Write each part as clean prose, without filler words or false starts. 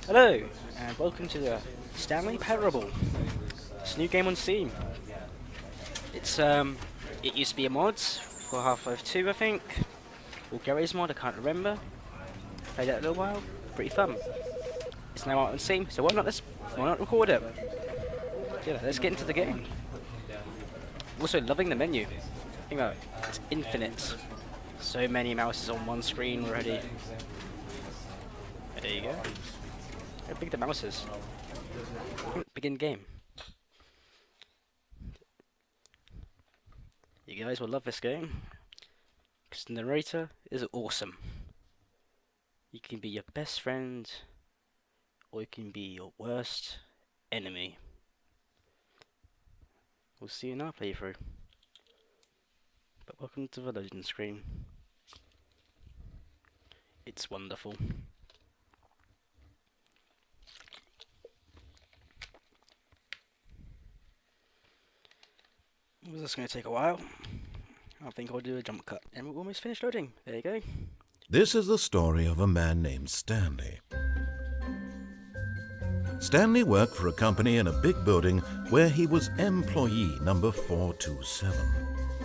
Hello, and welcome to the Stanley Parable. It's a new game on Steam. It used to be a mod for Half-Life 2, I think, or Gary's mod, I can't remember. Played it a little while, pretty fun. It's now out on Steam, so why not record it? Yeah, let's get into the game. Also, loving the menu. Think about it, it's infinite. So many mouses on one screen already. There you go. How big the mouse is. Begin game. You guys will love this game, because the narrator is awesome. You can be your best friend, or you can be your worst enemy. We'll see in our playthrough. But welcome to the loading screen. It's wonderful. This is going to take a while. I think I'll do a jump cut. And we're almost finished loading. There you go. This is the story of a man named Stanley. Stanley worked for a company in a big building where he was employee number 427.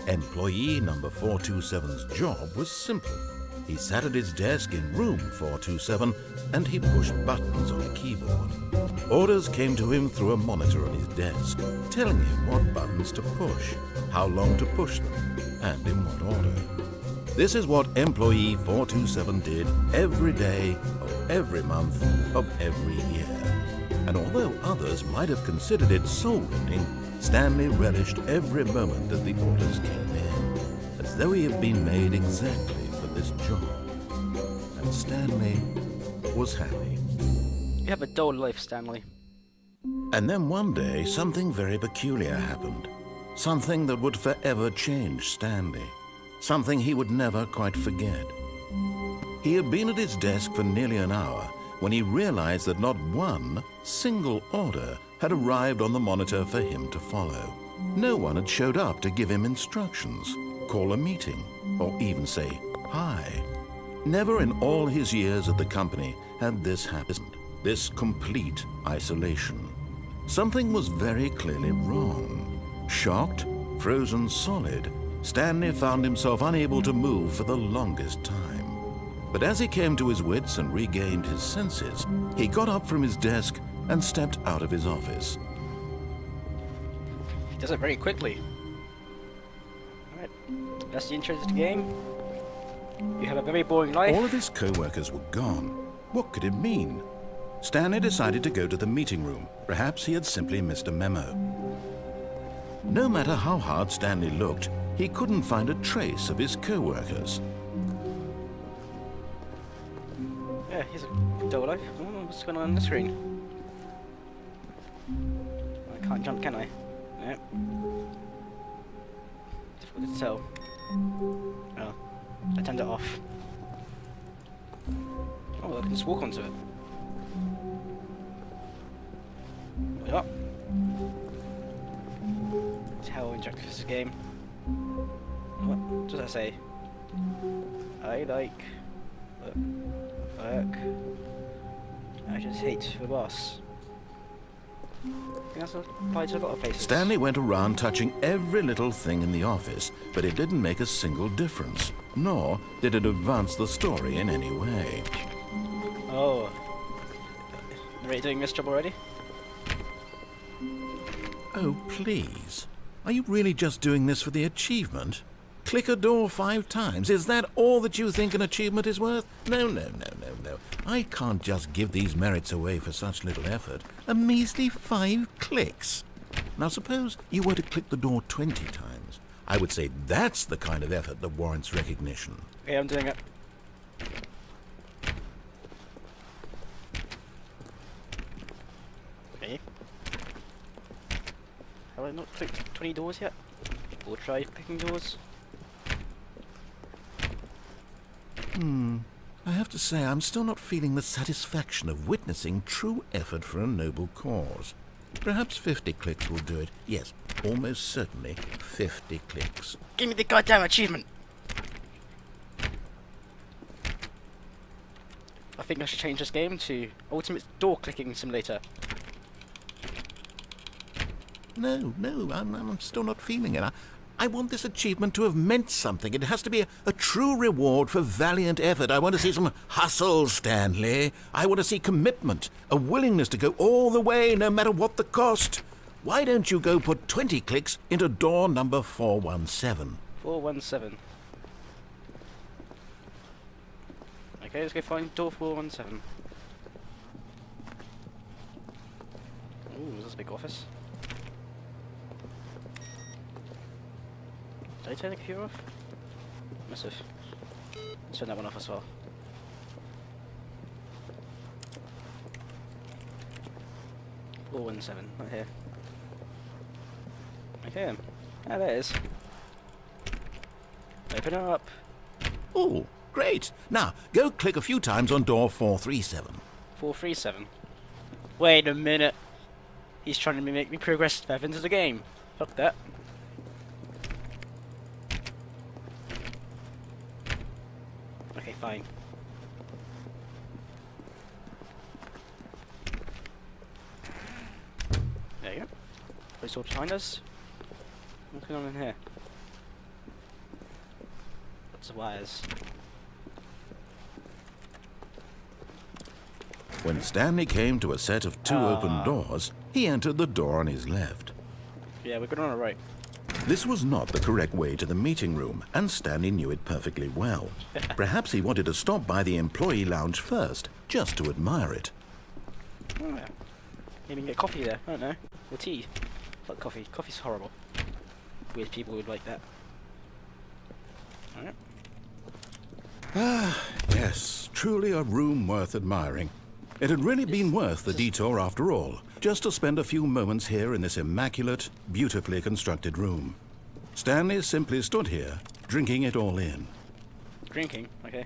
Employee number 427's job was simple. He sat at his desk in room 427 and he pushed buttons on a keyboard. Orders came to him through a monitor on his desk, telling him what buttons to push, how long to push them, and in what order. This is what employee 427 did every day of every month of every year. And although others might have considered it soul-winning, Stanley relished every moment that the orders came in, as though he had been made exactly for this job. And Stanley was happy. You have a dull life, Stanley. And then one day, something very peculiar happened. Something that would forever change Stanley. Something he would never quite forget. He had been at his desk for nearly an hour when he realized that not one single order had arrived on the monitor for him to follow. No one had showed up to give him instructions, call a meeting, or even say hi. Never in all his years at the company had this happened. This complete isolation. Something was very clearly wrong. Shocked, frozen solid, Stanley found himself unable to move for the longest time. But as he came to his wits and regained his senses, he got up from his desk and stepped out of his office. He does it very quickly. Alright, that's the intro to the game. You have a very boring life. All of his co-workers were gone. What could it mean? Stanley decided to go to the meeting room. Perhaps he had simply missed a memo. No matter how hard Stanley looked, he couldn't find a trace of his co-workers. Yeah, here's a dull life. Oh, what's going on the screen? I can't jump, can I? Nope. Difficult to tell. Oh, I turned it off. Oh, I can just walk onto it. Yeah. That's how interactive is this game. What does that say? I like work. I just hate the boss. I think that's applied to a lot of places. Stanley went around touching every little thing in the office, but it didn't make a single difference, nor did it advance the story in any way. Oh. Are you doing this job already? Oh, please. Are you really just doing this for the achievement? Click a door 5 times. Is that all that you think an achievement is worth? No. I can't just give these merits away for such little effort. A measly 5 clicks. Now suppose you were to click the door 20 times. I would say that's the kind of effort that warrants recognition. Okay, I'm doing it. Okay. Have I not clicked 20 doors yet? Or try picking doors? I have to say I'm still not feeling the satisfaction of witnessing true effort for a noble cause. Perhaps 50 clicks will do it. Yes, almost certainly 50 clicks. Give me the goddamn achievement! I think I should change this game to Ultimate Door Clicking Simulator. No, I'm still not feeling it. I want this achievement to have meant something. It has to be a true reward for valiant effort. I want to see some hustle, Stanley. I want to see commitment, a willingness to go all the way, no matter what the cost. Why don't you go put 20 clicks into door number 417? 417. Okay, let's go find door 417. Ooh, this is a big office. Did I turn the computer off? Must have. Let's turn that one off as well. Four 117, right here. Okay, ah, there it is. Open up. Oh, great. Now, go click a few times on door 437. 437. Wait a minute. He's trying to make me progress further into the game. Fuck that. Okay, fine. There you go. What's all behind us? What's going on in here? Lots of wires. When Stanley came to a set of two open doors, he entered the door on his left. Yeah, we're going on the right. This was not the correct way to the meeting room, and Stanley knew it perfectly well. Perhaps he wanted to stop by the employee lounge first, just to admire it. Oh, yeah. Maybe we can get coffee there. I don't know. Or tea. Fuck coffee. Coffee's horrible. Weird people would like that. Alright. Ah, yes, truly a room worth admiring. It had really been worth the detour after all, just to spend a few moments here in this immaculate, beautifully constructed room. Stanley simply stood here, drinking it all in. Drinking? Okay.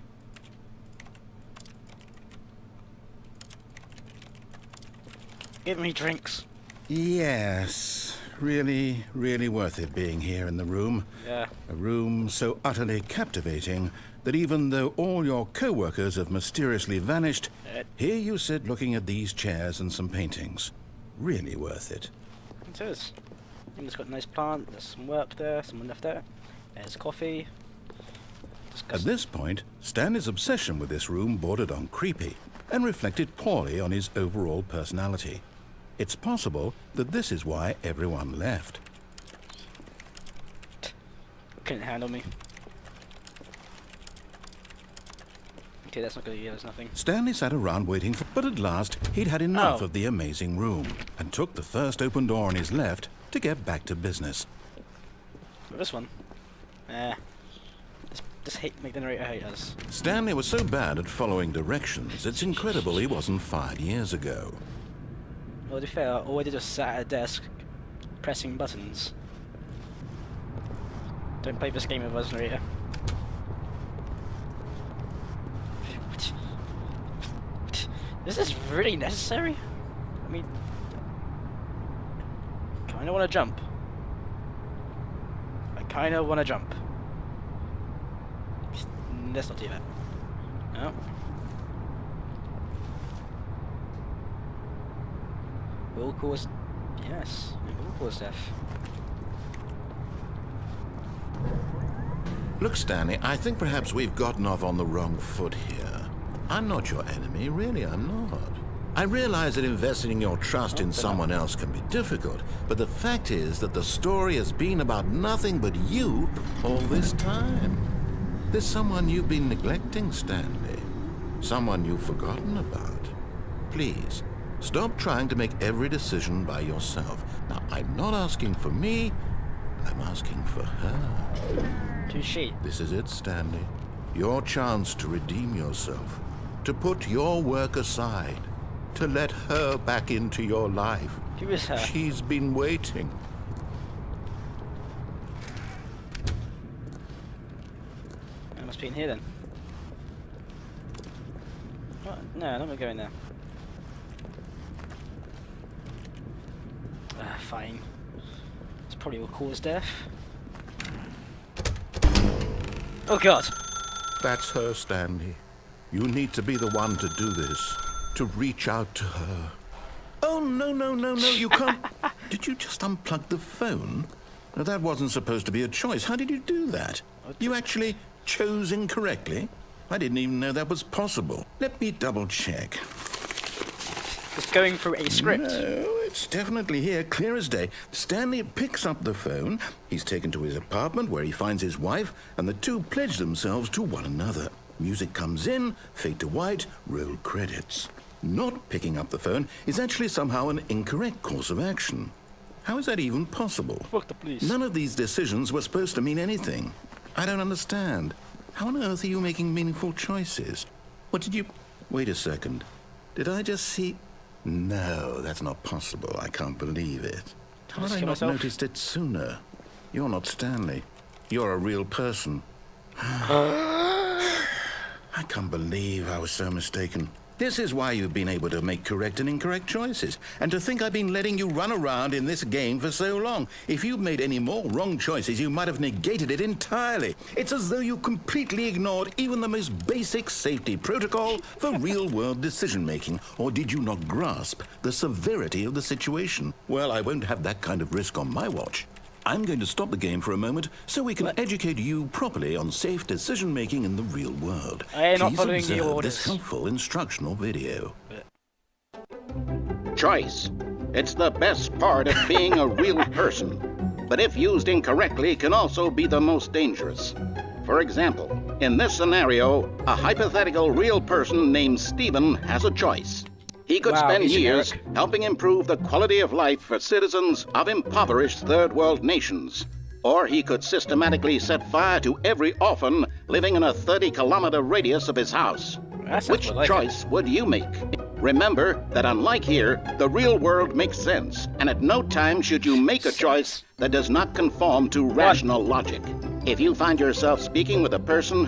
Give me drinks. Yes, really, really worth it being here in the room. Yeah. A room so utterly captivating that even though all your co-workers have mysteriously vanished, here you sit looking at these chairs and some paintings. Really worth it. It is. And it's got a nice plant, there's some work there, someone left there. There's coffee. At this point, Stanley's obsession with this room bordered on creepy and reflected poorly on his overall personality. It's possible that this is why everyone left. Couldn't handle me. Okay, that's not gonna give us nothing. Stanley sat around waiting for, but at last he'd had enough Oh. of the amazing room and took the first open door on his left to get back to business. This one. Just make the narrator hate us. Stanley was so bad at following directions, it's incredible he wasn't fired years ago. Well, to be fair, all I did was sat at a desk, pressing buttons. Don't play this game with us, narrator. Is this really necessary? I mean, kinda wanna jump. I kinda wanna jump. Let's not do that. No. Will cause... Yes, it will cause death. Look, Stanley, I think perhaps we've gotten off on the wrong foot here. I'm not your enemy, really, I'm not. I realize that investing your trust in someone else can be difficult, but the fact is that the story has been about nothing but you all this time. There's someone you've been neglecting, Stanley. Someone you've forgotten about. Please, stop trying to make every decision by yourself. Now, I'm not asking for me, I'm asking for her. Touché. This is it, Stanley. Your chance to redeem yourself. To put your work aside. To let her back into your life. Who is her? She's been waiting. I must be in here then. What? No, I'm not gonna go in there. Fine. This probably will cause death. Oh god! That's her, Stanley. You need to be the one to do this, to reach out to her. Oh, no, you can't. Did you just unplug the phone? Now, that wasn't supposed to be a choice. How did you do that? You actually chose incorrectly? I didn't even know that was possible. Let me double check. Just going through a script. No, it's definitely here, clear as day. Stanley picks up the phone. He's taken to his apartment where he finds his wife, and the two pledge themselves to one another. Music comes in, fade to white, roll credits. Not picking up the phone is actually somehow an incorrect course of action. How is that even possible? Fuck the police. None of these decisions were supposed to mean anything. I don't understand. How on earth are you making meaningful choices? What did you... Wait a second. Did I just see... No, that's not possible. I can't believe it. How had I not noticed it sooner? You're not Stanley. You're a real person. I can't believe I was so mistaken. This is why you've been able to make correct and incorrect choices. And to think I've been letting you run around in this game for so long. If you'd made any more wrong choices, you might have negated it entirely. It's as though you completely ignored even the most basic safety protocol for real-world decision-making. Or did you not grasp the severity of the situation? Well, I won't have that kind of risk on my watch. I'm going to stop the game for a moment so we can educate you properly on safe decision-making in the real world. I am not Please following observe your orders. this helpful instructional video. Choice. It's the best part of being a real person. But if used incorrectly, can also be the most dangerous. For example, in this scenario, a hypothetical real person named Stephen has a choice. He could spend years helping improve the quality of life for citizens of impoverished third world nations. Or he could systematically set fire to every orphan living in a 30-kilometer radius of his house. Which choice would you make? Remember that unlike here, the real world makes sense, and at no time should you make a choice that does not conform to rational logic. If you find yourself speaking with a person